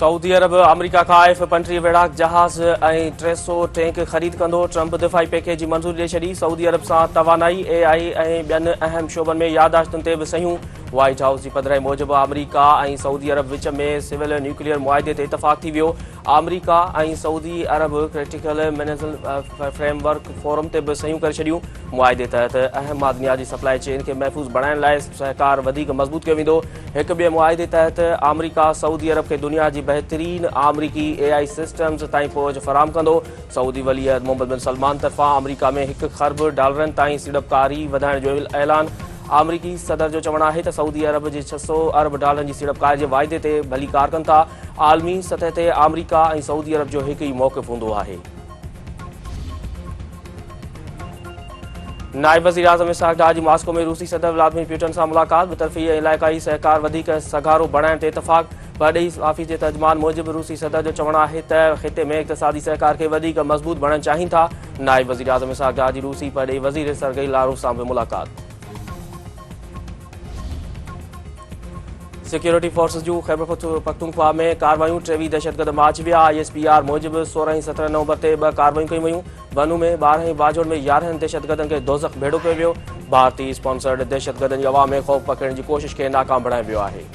Saudi अरब America का F-35 विड़ाक जहाज़ ऐं 300 टैंक ख़रीद कंदो। ट्रंप दिफ़ाई पैकेज जी मंज़ूरी ॾेई छॾी। सऊदी अरब सां तवानाई AI ऐं ॿियनि अहम शोबनि में याददाश्तुनि ते बि सयूं। व्हाइट हाउस जी पधिराई मूजिबि अमेरिका ऐं सऊदी अरब विच में सिविल न्यूक्लियर मुआहिदे ते इतफ़ाक़ थी वियो। अमेरिका ऐं सऊदी अरब क्रिटिकल मिनरल फ्रेमवर्क फोरम ते बि सयूं करे छॾियूं। मुआहिदे तहत अहम मादनियात जी सप्लाई चेन खे महफ़ूज़ बणाइण लाइ सहकार वधीक मज़बूत कयो वेंदो। हिक ॿिए मुआहिदे तहत अमेरिका सऊदी अरब खे दुनिया जी बहितरीन अमरीकी AI सिस्टम्स ताईं पहुच फराहम कंदो। सऊदी वली अहद मोहम्मद बिन सलमान तरफ़ां अमेरिका में $1 खरब ताईं सीड़पकारी वधाइण जो ऐलान। अमरीकी सदर जो चवणु आहे त सऊदी अरब जे $600 अरब जी सीड़पकारी जे वाइदे ते भली कार कनि था। आलमी सतह ते अमेरिका ऐं सऊदी अरब जो हिकु ई मौक़िफ़ हूंदो आहे। नायब वज़ीर आज़म इसहाक़ डार जी मॉस्को में रूसी सदर व्लादिमीर पुतिन सां मुलाक़ात। ॿितरफ़ी ऐं इलाइक़ाई सहकार वधीक सघारो बणाइण ते इतफ़ाक़। परॾेही ऑफिस जे तर्जुमान मूजिबि रूसी सदर जो चवणु आहे त ख़िते में इक़्तिसादी सहकार खे वधीक मज़बूत बणाइण चाहिनि था। नायब वज़ीर आज़म इसहाक़ डार जी रूसी परॾेही वज़ीर सरगई लारोव सां बि मुलाक़ात। सिक्योरिटी फोर्सेस जूं ख़ैबर पख्तूनख्वा में कार्रवायूं। 23 दहशतगर्द मार्च विया। ISPR मूजिबि 16 ऐं 17 नवंबर ते 2 कार्रवायूं कयूं वयूं। बनू में 12 ऐं बाजोड़ में 11 दहशतगर्दनि खे दोज़ख भेड़ो कयो वियो। भारतीय स्पॉन्सर्ड दहशतगर्दनि जी अवाम में ख़ौफ़ पकिड़ण जी कोशिश खे नाकाम बणायो वियो आहे।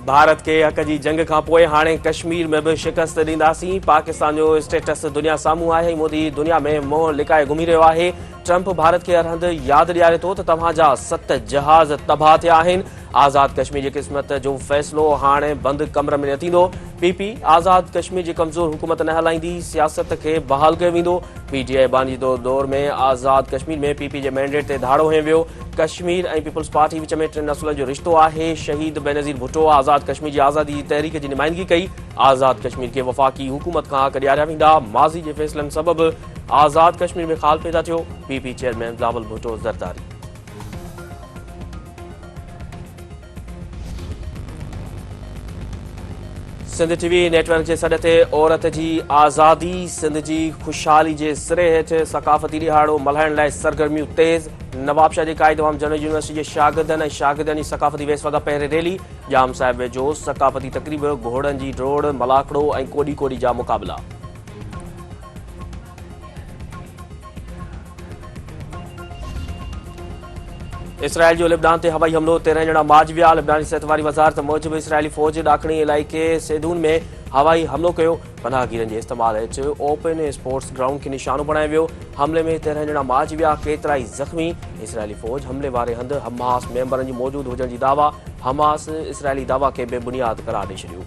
भारत के हक़ जी जंग खां पोइ हाणे कश्मीर में भी शिकस्त ॾींदासीं। पाकिस्तान जो स्टेटस दुनिया साम्हूं आहे। मोदी दुनिया में मोह लिकाए घुमी रहियो आहे। ट्रंप भारत के हर हंध यादि ॾियारे थो त तव्हांजा 7 जहाज़ तबाह थिया आहिनि। आज़ाद कश्मीर जी क़िस्मत जो फ़ैसिलो हाणे बंदि कमर में न थींदो। PP आज़ाद कश्मीर जी कमज़ोर हुकूमत न हलाईंदी। सियासत खे बहाल कयो वेंदो। PTI बानीदो दौर में आज़ाद कश्मीर में PP जे मैंडेट ते धाड़ो हंयो वियो। कश्मीर ऐं पीपल्स पार्टी विच में 3 नसुलनि जो रिश्तो आहे। शहीद बेनज़ीर भुट्टो आज़ाद कश्मीर जी आज़ादी जी तहरीक जी नुमाइंदगी कई। आज़ाद कश्मीर खे वफ़ाक़ी हुकूमत खां हक़ ॾियारिया वेंदा। माज़ी जे फ़ैसिलनि सबबि आज़ाद कश्मीर में ख़ाल पैदा थियो। PP chairman Bilawal Bhutto Zardari. Sindh TV network जे सॾ ते औरत जी आज़ादी सिंध जी ख़ुशहाली जे सिरे हेठि सक़ाफ़ती ॾिहाड़ो मल्हाइण लाइ सरगर्मियूं तेज़। नवाबशाह जे क़ाइद अवाम जनरल यूनिवर्सिटी जे शागिर्दनि ऐं शागिर्दनि जी सक़ाफ़ती वेसवा खां पहिरें रैली। जाम साहिब वेझो सक़ाफ़ती तक़रीब, घोड़नि जी डोड़, मलाखड़ो ऐं कोॾी कोॾी जा मुक़ाबिला। इसराइल जो लिबनान ते हवाई हमलो। 13 ॼणा मारिजी विया। लिबनानी सिहतवारी वज़ारत मूजिबि इसराइली फ़ौज ॾाखणी इलाइक़े सेदून में हवाई हमलो कयो। पनाहगीरनि जे इस्तेमाल हेठि ओपन स्पोर्ट्स ग्राउंड खे निशानो बणायो वियो। हमले में 13 ॼणा मारिजी विया, केतिराई ज़ख़्मी। इसराइली फ़ौज हमले वारे हंधि हमास मेंबरनि जी मौजूदु हुजण जी दावा। हमास इसराइली दावा खे बेबुनियाद करार ॾेई छॾियो।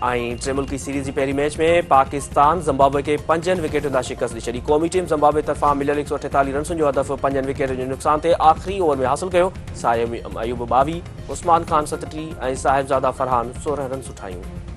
ऐं 3 मुल्की सीरीज़ जी पहिरीं मैच में पाकिस्तान ज़िम्बाब्वे खे 5 विकेटुनि सां शिकस्त ॾेई छॾी। क़ौमी टीम ज़िम्बाब्वे तरफ़ां मिलियल 148 रन्सुनि जो हदफ़ 5 विकेटुनि जे नुक़सान ते आख़िरी ओवर में हासिल कयो। साहिब अयूब 22, उस्मान खान 37 ऐं साहिबज़ादा फरहान 16 रन्सूं ठाहियूं।